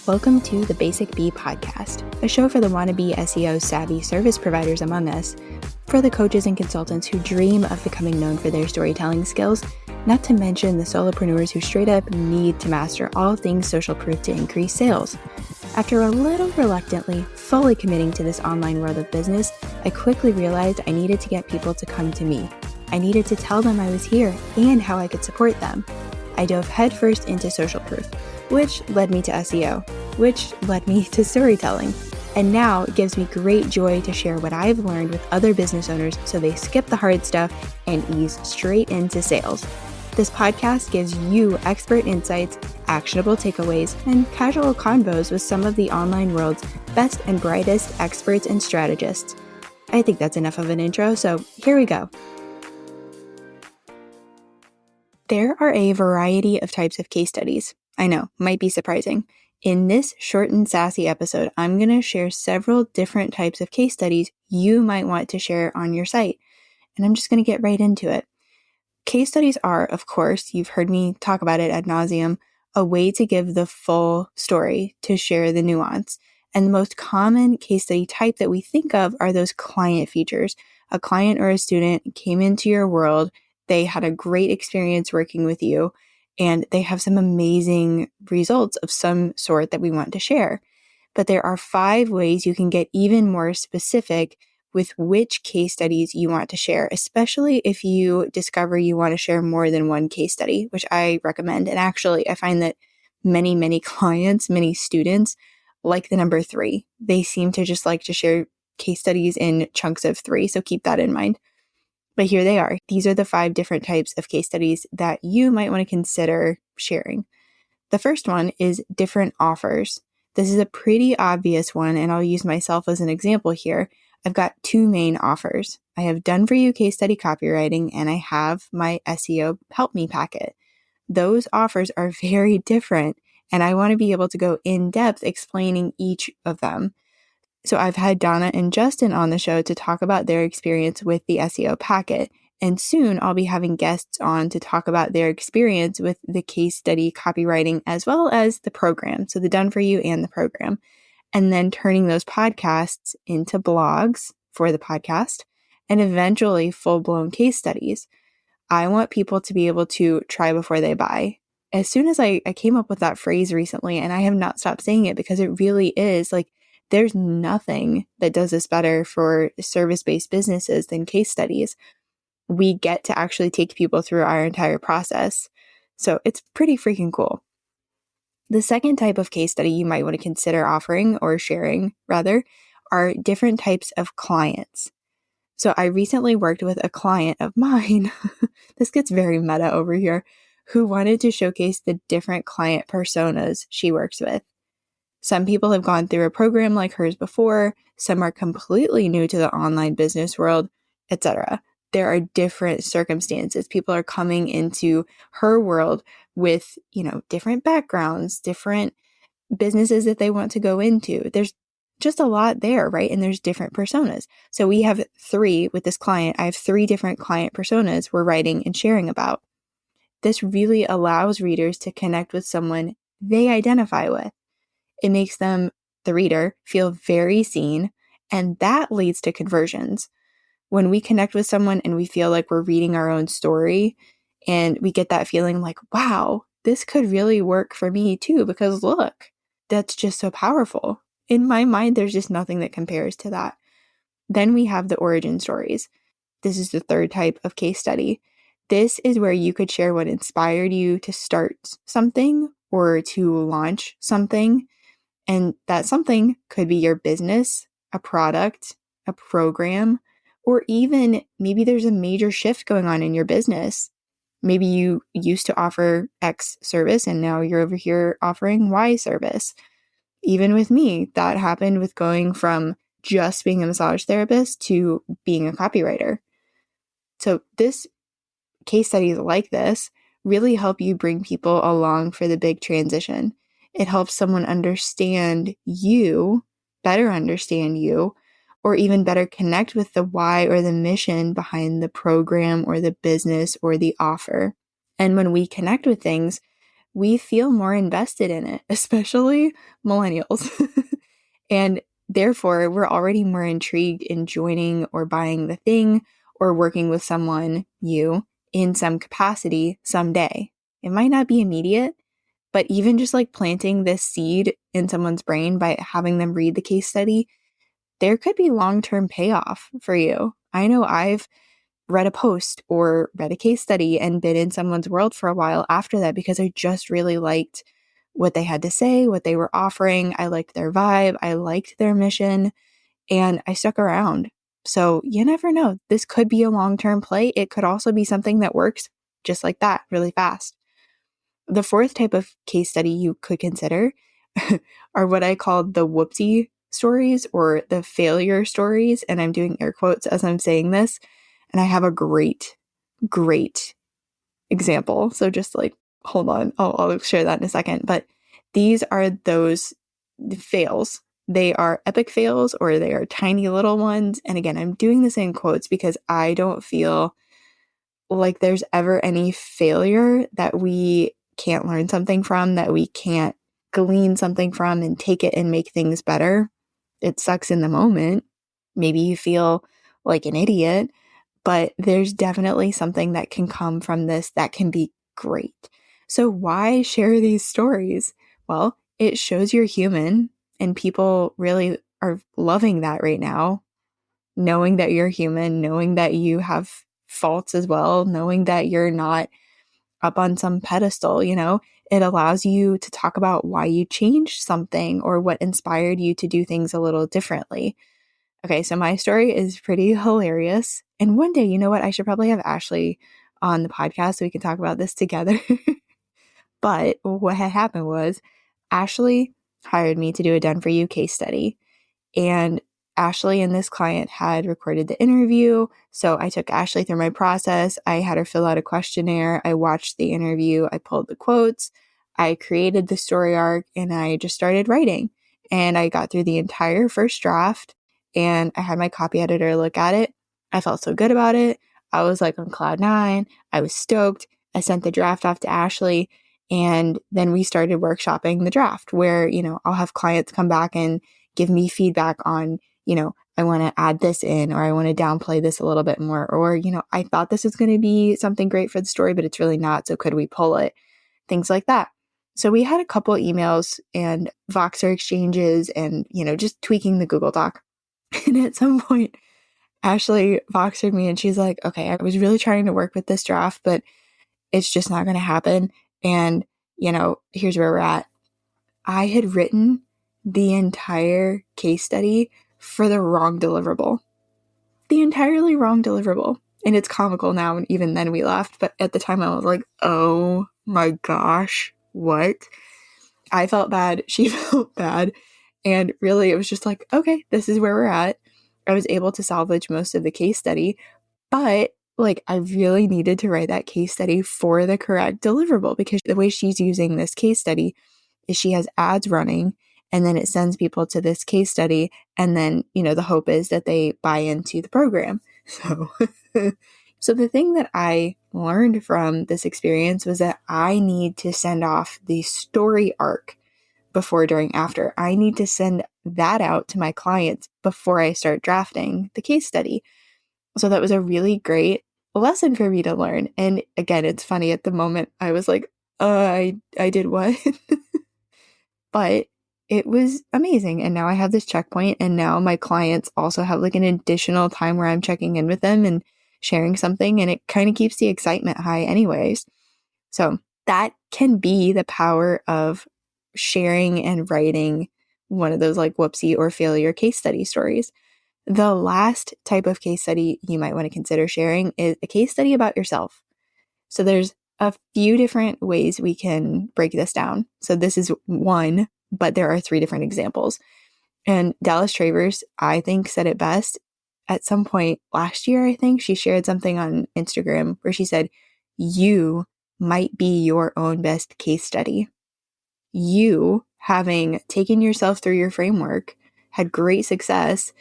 Welcome to the Basic Bee Podcast, a show for the wannabe SEO savvy service providers among us, for the coaches and consultants who dream of becoming known for their storytelling skills, not to mention the solopreneurs who straight up need to master all things social proof to increase sales. After a little reluctantly fully committing to this online world of business, I quickly realized I needed to get people to come to me. I needed to tell them I was here and how I could support them. I dove headfirst into social proof, which led me to SEO, which led me to storytelling. And now it gives me great joy to share what I've learned with other business owners so they skip the hard stuff and ease straight into sales. This podcast gives you expert insights, actionable takeaways, and casual convos with some of the online world's best and brightest experts and strategists. I think that's enough of an intro, so here we go. There are a variety of types of case studies. I know, might be surprising. In this Short-n-Sassy episode, I'm going to share several different types of case studies you might want to share on your site. And I'm just going to get right into it. Case studies are, of course, you've heard me talk about it ad nauseum, a way to give the full story, to share the nuance. And the most common case study type that we think of are those client features. A client or a student came into your world, they had a great experience working with you, and they have some amazing results of some sort that we want to share. But there are 5 ways you can get even more specific with which case studies you want to share, especially if you discover you want to share more than one case study, which I recommend. And actually, I find that many clients, many students like the number 3. They seem to just like to share case studies in chunks of 3, so keep that in mind. But here they are. These are the 5 different types of case studies that you might want to consider sharing. The first one is different offers. This is a pretty obvious one, and I'll use myself as an example here. I've got 2 main offers. I have Done For You case study copywriting, and I have my SEO Help Me packet. Those offers are very different, and I want to be able to go in depth explaining each of them. So I've had Donna and Justin on the show to talk about their experience with the SEO packet, and soon I'll be having guests on to talk about their experience with the case study copywriting as well as the program, so the Done For You and the program, and then turning those podcasts into blogs for the podcast and eventually full-blown case studies. I want people to be able to try before they buy. As soon as I came up with that phrase recently, and I have not stopped saying it because it really is like, there's nothing that does this better for service-based businesses than case studies. We get to actually take people through our entire process. So it's pretty freaking cool. The second type of case study you might want to consider offering or sharing, rather, are different types of clients. So I recently worked with a client of mine, this gets very meta over here, who wanted to showcase the different client personas she works with. Some people have gone through a program like hers before, some are completely new to the online business world, etc. There are different circumstances. People are coming into her world with, different backgrounds, different businesses that they want to go into. There's just a lot there, right? And there's different personas. So we have 3 with this client. I have 3 different client personas we're writing and sharing about. This really allows readers to connect with someone they identify with. It makes them, the reader, feel very seen, and that leads to conversions. When we connect with someone and we feel like we're reading our own story, and we get that feeling like, wow, this could really work for me too, because look, that's just so powerful. In my mind, there's just nothing that compares to that. Then we have the origin stories. This is the third type of case study. This is where you could share what inspired you to start something or to launch something. And that something could be your business, a product, a program, or even maybe there's a major shift going on in your business. Maybe you used to offer X service and now you're over here offering Y service. Even with me, that happened with going from just being a massage therapist to being a copywriter. So this case studies like this really help you bring people along for the big transition. It helps someone understand you, better understand you, or even better connect with the why or the mission behind the program or the business or the offer. And when we connect with things, we feel more invested in it, especially millennials. And therefore, we're already more intrigued in joining or buying the thing or working with someone, you, in some capacity someday. It might not be immediate, but even just like planting this seed in someone's brain by having them read the case study, there could be long-term payoff for you. I know I've read a post or read a case study and been in someone's world for a while after that because I just really liked what they had to say, what they were offering. I liked their vibe. I liked their mission, and I stuck around. So you never know. This could be a long-term play. It could also be something that works just like that, really fast. The fourth type of case study you could consider are what I call the whoopsie stories or the failure stories. And I'm doing air quotes as I'm saying this. And I have a great example. So just like, hold on, I'll share that in a second. But these are those fails. They are epic fails or they are tiny little ones. And again, I'm doing this in quotes because I don't feel like there's ever any failure that we can't learn something from, that we can't glean something from and take it and make things better. It sucks in the moment. Maybe you feel like an idiot, but there's definitely something that can come from this that can be great. So why share these stories? Well, it shows you're human, and people really are loving that right now. Knowing that you're human, knowing that you have faults as well, knowing that you're not up on some pedestal, it allows you to talk about why you changed something or what inspired you to do things a little differently. Okay, so my story is pretty hilarious. And one day, you know what? I should probably have Ashley on the podcast so we can talk about this together. But what had happened was Ashley hired me to do a done for you case study. And Ashley and this client had recorded the interview. So I took Ashley through my process. I had her fill out a questionnaire. I watched the interview. I pulled the quotes. I created the story arc and I just started writing. And I got through the entire first draft and I had my copy editor look at it. I felt so good about it. I was like on cloud nine. I was stoked. I sent the draft off to Ashley. And then we started workshopping the draft where, I'll have clients come back and give me feedback on, I want to add this in, or I want to downplay this a little bit more, or, I thought this was going to be something great for the story, but it's really not. So could we pull it? Things like that. So we had a couple emails and Voxer exchanges and, just tweaking the Google Doc. And at some point, Ashley Voxered me and she's like, okay, I was really trying to work with this draft, but it's just not going to happen. And, here's where we're at. I had written the entire case study for the wrong deliverable. The entirely wrong deliverable. And it's comical now, and even then we laughed. But at the time I was like, oh my gosh, what? I felt bad. She felt bad. And really, it was just like, okay, this is where we're at. I was able to salvage most of the case study. But I really needed to write that case study for the correct deliverable because the way she's using this case study is she has ads running and then it sends people to this case study. And then, the hope is that they buy into the program. So the thing that I learned from this experience was that I need to send off the story arc before, during, after. I need to send that out to my clients before I start drafting the case study. So that was a really great lesson for me to learn. And again, it's funny at the moment, I was like, I did what? But it was amazing. And now I have this checkpoint, and now my clients also have an additional time where I'm checking in with them and sharing something, and it kind of keeps the excitement high anyways. So that can be the power of sharing and writing one of those whoopsie or failure case study stories. The last type of case study you might want to consider sharing is a case study about yourself. So there's a few different ways we can break this down. So this is one, but there are 3 different examples. And Dallas Travers, I think, said it best. At some point last year, I think, she shared something on Instagram where she said, you might be your own best case study. You, having taken yourself through your framework, had great success,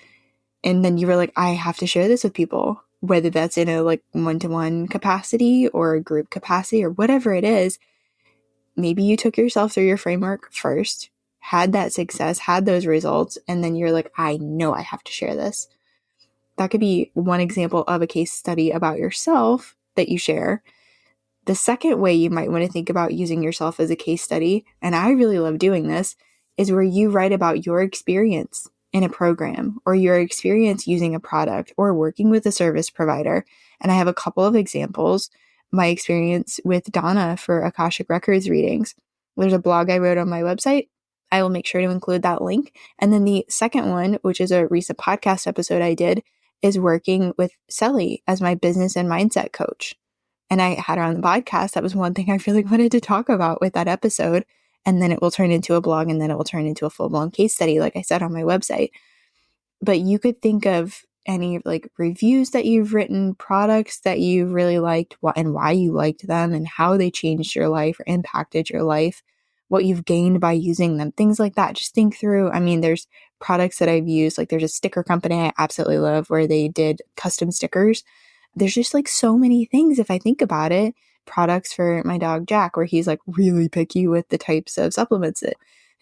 and then you were like, I have to share this with people, whether that's in a one-to-one capacity or a group capacity or whatever it is. maybe you took yourself through your framework first, had that success, had those results, and then you're like, I know I have to share this. That could be one example of a case study about yourself that you share. The second way you might want to think about using yourself as a case study, and I really love doing this, is where you write about your experience in a program or your experience using a product or working with a service provider. And I have a couple of examples. My experience with Donna for Akashic Records readings. There's a blog I wrote on my website. I will make sure to include that link. And then the second one, which is a recent podcast episode I did, is working with Sally as my business and mindset coach. And I had her on the podcast. That was one thing I really wanted to talk about with that episode. And then it will turn into a blog, and then it will turn into a full-blown case study, like I said, on my website. But you could think of any like reviews that you've written, products that you really liked, and why you liked them, and how they changed your life or impacted your life, what you've gained by using them, things like that. Just think through. I mean, there's products that I've used. Like there's a sticker company I absolutely love where they did custom stickers. There's just like so many things, if I think about it, products for my dog Jack, where he's like really picky with the types of supplements that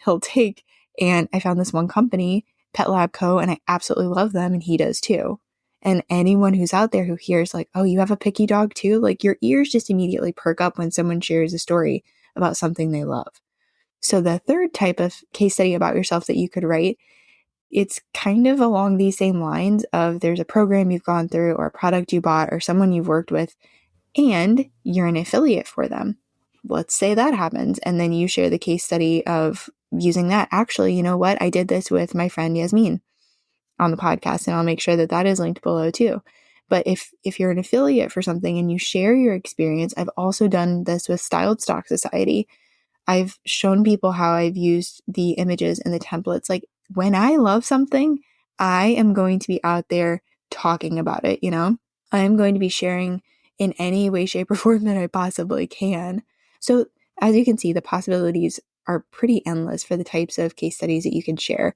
he'll take. And I found this one company, Pet Lab Co., and I absolutely love them, and he does too. And anyone who's out there who hears like, oh, you have a picky dog too, like your ears just immediately perk up when someone shares a story about something they love. So the third type of case study about yourself that you could write, it's kind of along these same lines of there's a program you've gone through or a product you bought or someone you've worked with, and you're an affiliate for them. Let's say that happens, and then you share the case study of using that. Actually, you know what? I did this with my friend Yasmin on the podcast, and I'll make sure that that is linked below too. But if you're an affiliate for something and you share your experience, I've also done this with Styled Stock Society. I've shown people how I've used the images and the templates. Like when I love something, I am going to be out there talking about it, you know? I am going to be sharing in any way, shape, or form that I possibly can. So as you can see, the possibilities are pretty endless for the types of case studies that you can share.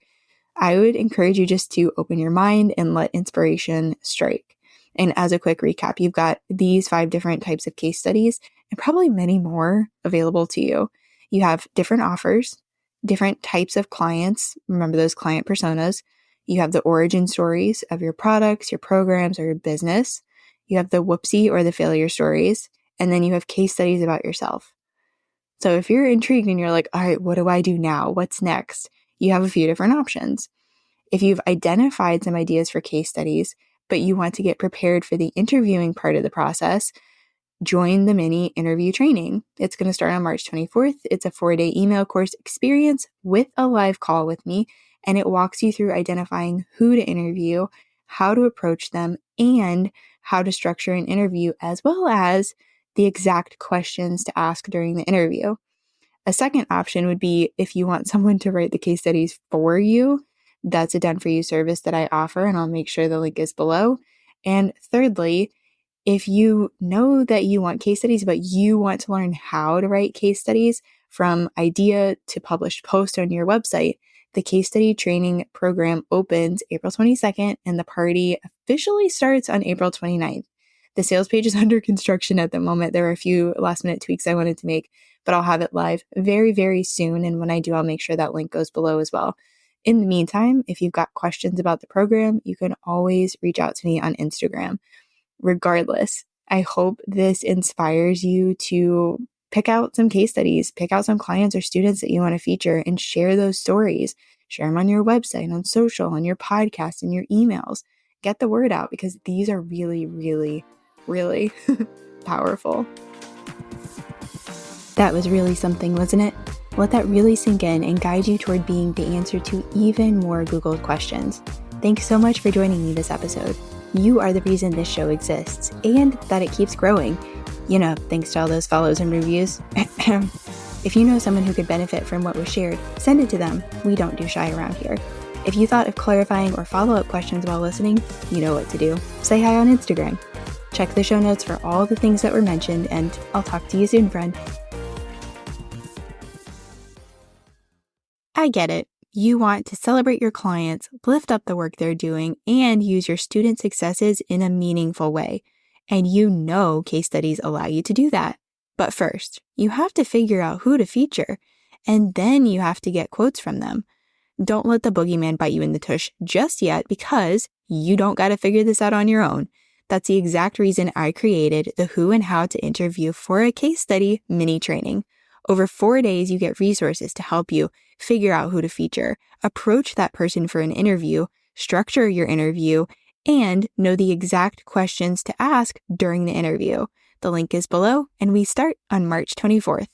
I would encourage you just to open your mind and let inspiration strike. And as a quick recap, you've got these 5 different types of case studies and probably many more available to you. You have different offers, different types of clients. Remember those client personas. You have the origin stories of your products, your programs, or your business. You have the whoopsie or the failure stories. And then you have case studies about yourself. So if you're intrigued and you're like, all right, what do I do now? What's next? You have a few different options. If you've identified some ideas for case studies, but you want to get prepared for the interviewing part of the process, join the mini interview training. It's going to start on March 24th. It's a 4-day email course experience with a live call with me, and it walks you through identifying who to interview, how to approach them, and how to structure an interview, as well as the exact questions to ask during the interview. A second option would be if you want someone to write the case studies for you. That's a done for you service that I offer, and I'll make sure the link is below. And thirdly, if you know that you want case studies, but you want to learn how to write case studies from idea to published post on your website, the case study training program opens April 22nd, and the party officially starts on April 29th. The sales page is under construction at the moment. There are a few last minute tweaks I wanted to make, but I'll have it live very, very soon. And when I do, I'll make sure that link goes below as well. In the meantime, if you've got questions about the program, you can always reach out to me on Instagram. Regardless, I hope this inspires you to pick out some case studies, pick out some clients or students that you want to feature, and share those stories. Share them on your website, on social, on your podcast, and your emails. Get the word out, because these are really, really, really powerful. That was really something, wasn't it? Let that really sink in and guide you toward being the answer to even more Googled questions. Thanks so much for joining me this episode. You are the reason this show exists and that it keeps growing. You know, thanks to all those follows and reviews. If you know someone who could benefit from what was shared, send it to them. We don't do shy around here. If you thought of clarifying or follow-up questions while listening, you know what to do. Say hi on Instagram. Check the show notes for all the things that were mentioned, and I'll talk to you soon, friend. I get it. You want to celebrate your clients, lift up the work they're doing, and use your student successes in a meaningful way. And you know case studies allow you to do that. But first, you have to figure out who to feature, and then you have to get quotes from them. Don't let the boogeyman bite you in the tush just yet, because you don't got to figure this out on your own. That's the exact reason I created the Who and How to Interview for a Case Study mini training. Over 4 days, you get resources to help you figure out who to feature, approach that person for an interview, structure your interview, and know the exact questions to ask during the interview. The link is below, and we start on March 24th.